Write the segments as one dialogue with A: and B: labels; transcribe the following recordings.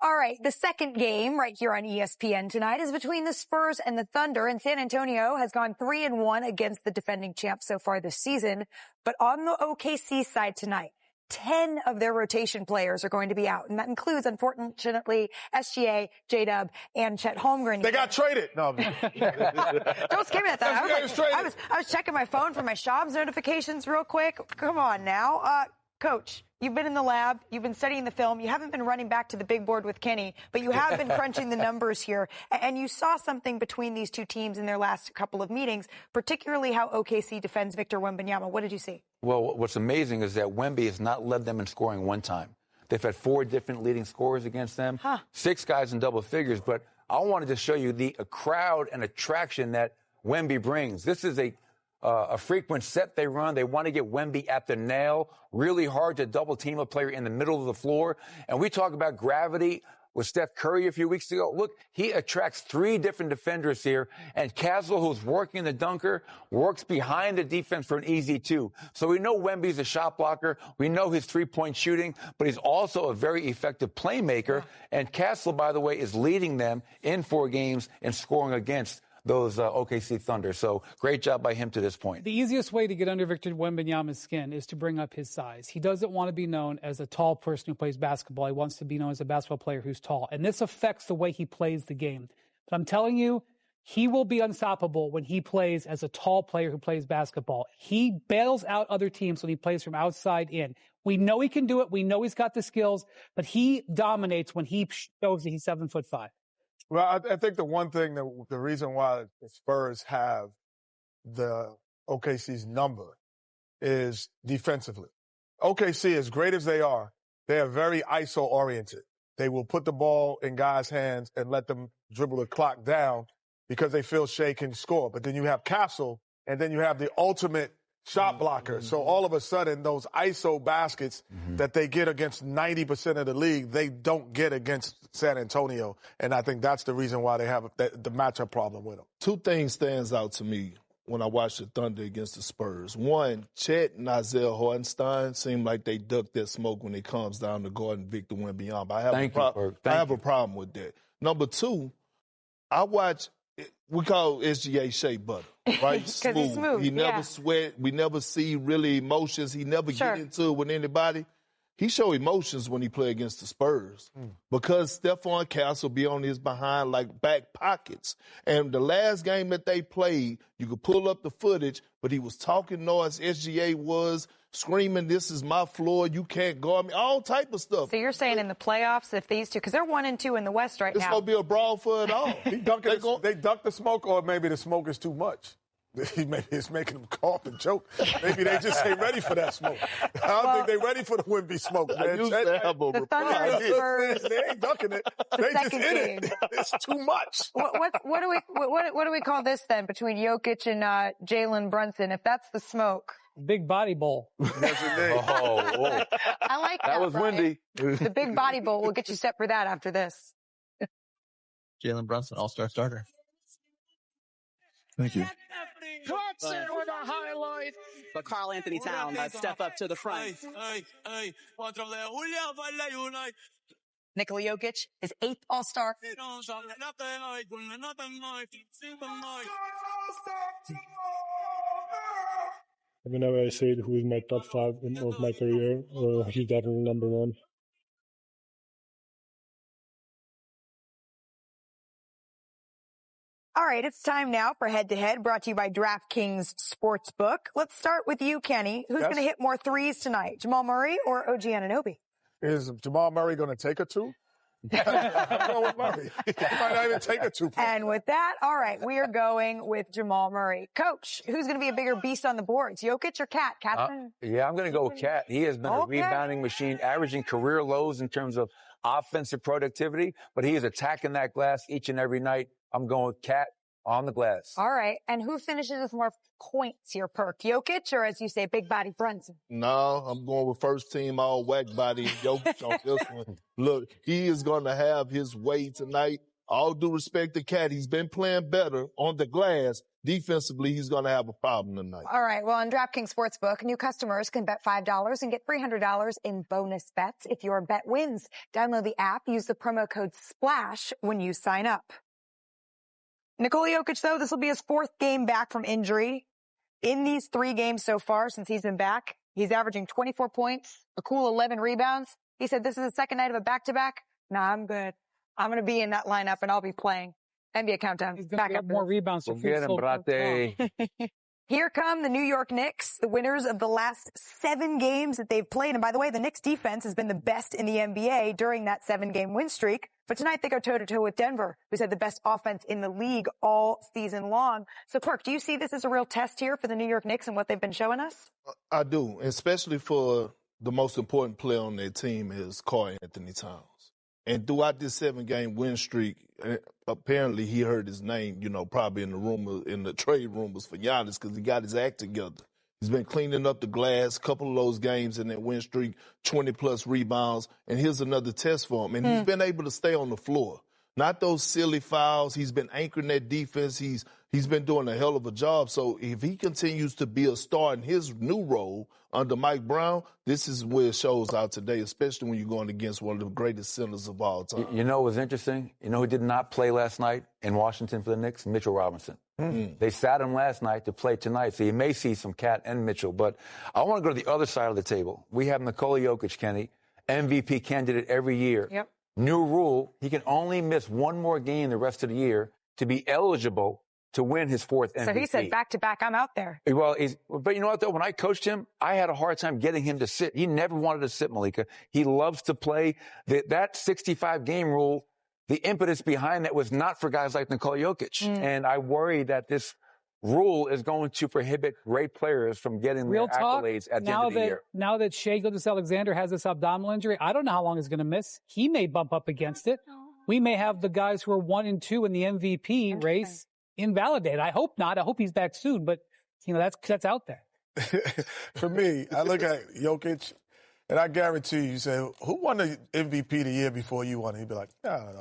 A: All right, the second game right here on ESPN tonight is between the Spurs and the Thunder, and San Antonio has gone 3-1 against the defending champs so far this season. But on the OKC side tonight, 10 of their rotation players are going to be out, and that includes, unfortunately, SGA, J-Dub, and Chet Holmgren.
B: They got traded. No,
A: don't scare me at that. I was checking my phone for my Shabs notifications real quick. Come on now. Coach, you've been in the lab. You've been studying the film. You haven't been running back to the big board with Kenny, but you have been crunching the numbers here. And you saw something between these two teams in their last couple of meetings, particularly how OKC defends Victor Wembanyama. What did you see?
C: Well, what's amazing is that Wemby has not led them in scoring one time. They've had 4 different leading scorers against them, 6 guys in double figures. But I wanted to show you the crowd and attraction that Wemby brings. This is a frequent set they run. They want to get Wemby at the nail, really hard to double team a player in the middle of the floor. And we talk about gravity with Steph Curry a few weeks ago. Look, he attracts 3 different defenders here. And Castle, who's working the dunker, works behind the defense for an easy 2. So we know Wemby's a shot blocker. We know his 3-point shooting, but he's also a very effective playmaker. And Castle, by the way, is leading them in 4 games in scoring against those OKC Thunder. So great job by him to this point.
D: The easiest way to get under Victor Wembanyama's skin is to bring up his size. He doesn't want to be known as a tall person who plays basketball. He wants to be known as a basketball player who's tall. And this affects the way he plays the game. But I'm telling you, he will be unstoppable when he plays as a tall player who plays basketball. He bails out other teams when he plays from outside in. We know he can do it. We know he's got the skills, but he dominates when he shows that he's 7'5".
B: Well, I think the one thing the reason why the Spurs have the OKC's number is defensively. OKC, as great as they are very ISO-oriented. They will put the ball in guys' hands and let them dribble the clock down because they feel Shai can score. But then you have Castle, and then you have the ultimate shot blocker. So all of a sudden, those ISO baskets that they get against 90% of the league, they don't get against San Antonio. And I think that's the reason why they have the matchup problem with them.
E: 2 things stands out to me when I watch the Thunder against the Spurs. One, Chet and Isaiah Hartenstein seem like they duck their smoke when it comes down to guarding Victor Wembanyama. I have a problem with that. Number 2, I watch, we call SGA Shea Butter, right?
A: Because he's smooth.
E: He never sweat. We never see really emotions. He never get into it with anybody. He show emotions when he play against the Spurs because Stephon Castle be on his behind like back pockets. And the last game that they played, you could pull up the footage, but he was talking noise. SGA was screaming, "This is my floor. You can't guard me." All type of stuff.
A: So you're saying in the playoffs, if these two, because they're 1 and 2 in the West right now.
E: It's going to be a brawl for it all.
B: They duck the smoke, or maybe the smoke is too much. Maybe it's making them cough and choke. Maybe they just ain't ready for that smoke. I don't think they're ready for the Wemby smoke, man.
A: The Thunder and Spurs.
B: They ain't ducking it. They just in it. It's too much.
A: What do we call this then between Jokic and Jalen Brunson? If that's the smoke.
D: Big body bowl.
B: That's your name.
A: I like that.
C: That was windy.
A: The big body bowl will get you set for that after this.
F: Jalen Brunson, all-star starter.
G: Thank you.
H: With a highlight.
I: But Karl-Anthony Towns step up to the front.
A: Nikola Jokic, his 8th All-Star.
G: Whenever I say who is my top 5 of my career, he's definitely number 1.
A: All right, it's time now for Head to Head, brought to you by DraftKings Sportsbook. Let's start with you, Kenny. Who's going to hit more threes tonight, Jamal Murray or OG Anunoby?
B: Is Jamal Murray going to take a 2? I'm going with Murray. He might not even take a 2.
A: And with that, all right, we are going with Jamal Murray. Coach, who's going to be a bigger beast on the boards, Jokic or Cat?
C: Yeah, I'm going to go with Cat. He has been a rebounding machine, averaging career lows in terms of offensive productivity, but he is attacking that glass each and every night. I'm going with Cat on the glass.
A: All right. And who finishes with more points here, Perk? Jokic or, as you say, big body Brunson?
E: No, I'm going with first team all whack body Jokic on this one. Look, he is going to have his way tonight. all due respect to Cat, he's been playing better on the glass. Defensively, he's going to have a problem tonight.
A: All right. Well, on DraftKings Sportsbook, new customers can bet $5 and get $300 in bonus bets if your bet wins. Download the app. Use the promo code SPLASH when you sign up. Nikola Jokic, though, this will be his 4th game back from injury. In these 3 games so far since he's been back, he's averaging 24 points, a cool 11 rebounds. He said this is the second night of a back-to-back. Nah, I'm good. I'm going to be in that lineup, and I'll be playing. NBA countdown.
D: He's going to get more rebounds.
A: Here come the New York Knicks, the winners of the last 7 games that they've played. And by the way, the Knicks defense has been the best in the NBA during that 7-game win streak. But tonight they go toe-to-toe with Denver, who's had the best offense in the league all season long. So, Perk, do you see this as a real test here for the New York Knicks and what they've been showing us?
E: I do, especially for the most important player on their team is Karl-Anthony Towns. And throughout this 7-game win streak, apparently he heard his name, probably in the trade rumors for Giannis because he got his act together. He's been cleaning up the glass, a couple of those games in that win streak, 20-plus rebounds, and here's another test for him. And he's been able to stay on the floor. Not those silly fouls. He's been anchoring that defense. He's been doing a hell of a job. So if he continues to be a star in his new role under Mike Brown, this is where it shows out today, especially when you're going against one of the greatest centers of all time.
C: You know what was interesting? You know who did not play last night in Washington for the Knicks? Mitchell Robinson. They sat him last night to play tonight, so you may see some Cat and Mitchell. But I want to go to the other side of the table. We have Nikola Jokic, Kenny, MVP candidate every year.
A: Yep.
C: New rule, he can only miss 1 more game the rest of the year to be eligible to win his 4th MVP.
A: So he said back-to-back, I'm out there.
C: Well, but you know what, though? When I coached him, I had a hard time getting him to sit. He never wanted to sit, Malika. He loves to play. That 65-game rule, the impetus behind that was not for guys like Nikola Jokic. And I worry that this rule is going to prohibit great players from getting their accolades at the end of the year.
D: Now that Shai Gilgeous-Alexander has this abdominal injury, I don't know how long he's going to miss. He may bump up against it. We may have the guys who are 1 and 2 in the MVP race invalidated. I hope not. I hope he's back soon. But, that's out there.
B: For me, I look at Jokic, and I guarantee you say, who won the MVP the year before you won it? He'd be like, no.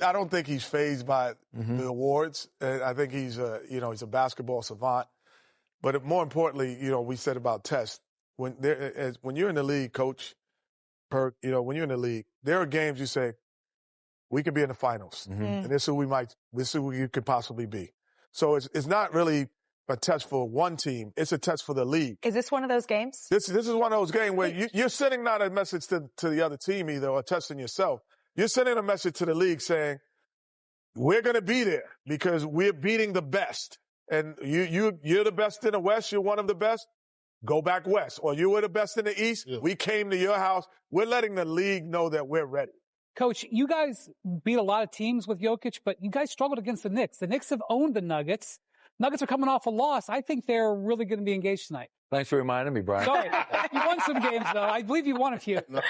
B: I don't think he's fazed by the awards. I think he's a basketball savant. But more importantly, we said about tests. When you're in the league, Coach Perk, when you're in the league, there are games you say, we could be in the finals. And this is who you could possibly be. So it's not really a test for one team. It's a test for the league.
A: Is this one of those games?
B: This is one of those games where you're sending not a message to the other team either or testing yourself. You're sending a message to the league saying, we're going to be there because we're beating the best. And you're the best in the West. You're one of the best. Go back West. Or you were the best in the East. Yeah. We came to your house. We're letting the league know that we're ready.
D: Coach, you guys beat a lot of teams with Jokic, but you guys struggled against the Knicks. The Knicks have owned the Nuggets. Nuggets are coming off a loss. I think they're really going to be engaged tonight.
C: Thanks for reminding me, Brian.
D: Sorry. You won some games, though. I believe you won a few.
E: No,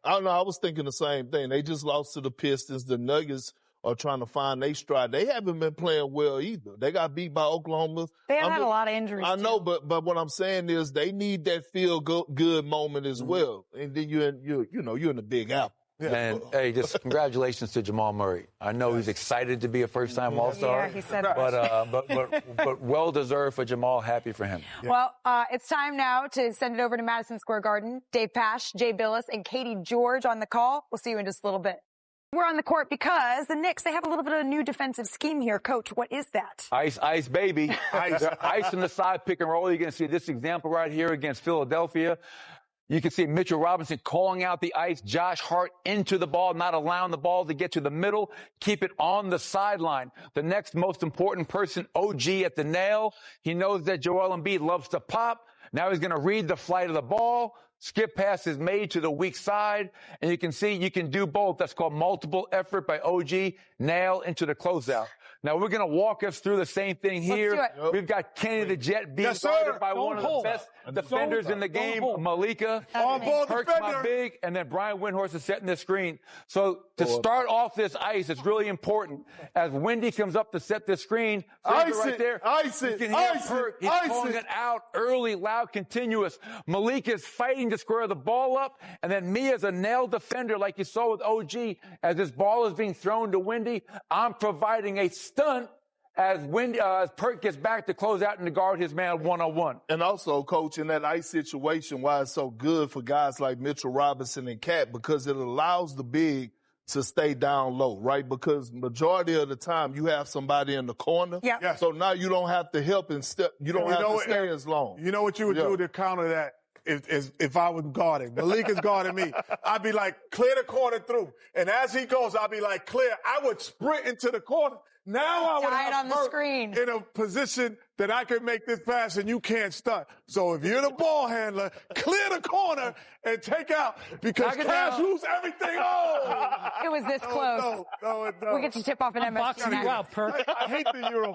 E: I don't know. I was thinking the same thing. They just lost to the Pistons. The Nuggets are trying to find their stride. They haven't been playing well either. They got beat by Oklahoma.
A: They have had a lot of injuries.
E: I know, but what I'm saying is they need that feel good moment as well. And then you're in the Big Apple.
C: Yeah. And, hey, just congratulations to Jamal Murray. I know he's excited to be a first-time All-Star.
A: Yeah, he said that.
C: But well-deserved for Jamal. Happy for him.
A: Yeah. Well, it's time now to send it over to Madison Square Garden. Dave Pasch, Jay Billis, and Katie George on the call. We'll see you in just a little bit. We're on the court because the Knicks, they have a little bit of a new defensive scheme here. Coach, what is that?
C: Ice, baby. Ice in the side pick and roll. You're going to see this example right here against Philadelphia. You can see Mitchell Robinson calling out the ice, Josh Hart into the ball, not allowing the ball to get to the middle, keep it on the sideline. The next most important person, OG at the nail. He knows that Joel Embiid loves to pop. Now he's going to read the flight of the ball. Skip pass is made to the weak side, and you can see you can do both. That's called multiple effort by OG, nail into the closeout. Now, we're going to walk us through the same thing here.
A: Let's do it.
C: We've got Kenny the Jet being guarded by one of the best defenders in the game, Malika.
B: On-ball
C: Perk, my big, and then Brian Windhorst is setting the screen. So to start off this ice, it's really important. As Wendy comes up to set the screen, right there, you can hear Perk. He's calling it out early, loud, continuous. Malika is fighting to square the ball up, and then me as a nailed defender, like you saw with OG, as this ball is being thrown to Wendy, I'm providing a stunt as Perk gets back to close out and to guard his man one-on-one.
E: And also, Coach, in that ice situation, why it's so good for guys like Mitchell Robinson and Cat, because it allows the big to stay down low, right? Because majority of the time you have somebody in the corner.
A: Yeah.
E: So now you don't have to help and step. You don't have to stay as long.
B: You know what you would do to counter that? If I was guarding, Malik is guarding me, I'd be like, clear the corner through. And as he goes, I'd be like, clear. I would sprint into the corner. Now I would have
A: on the screen
B: in a position that I could make this pass and you can't stunt. So if you're the ball handler, clear the corner and take out because Cash rules everything. Oh!
A: It was this close.
B: No.
A: We'll get you tip off an MSG.
D: Boxing you out, Perk.
B: I hate the Euro.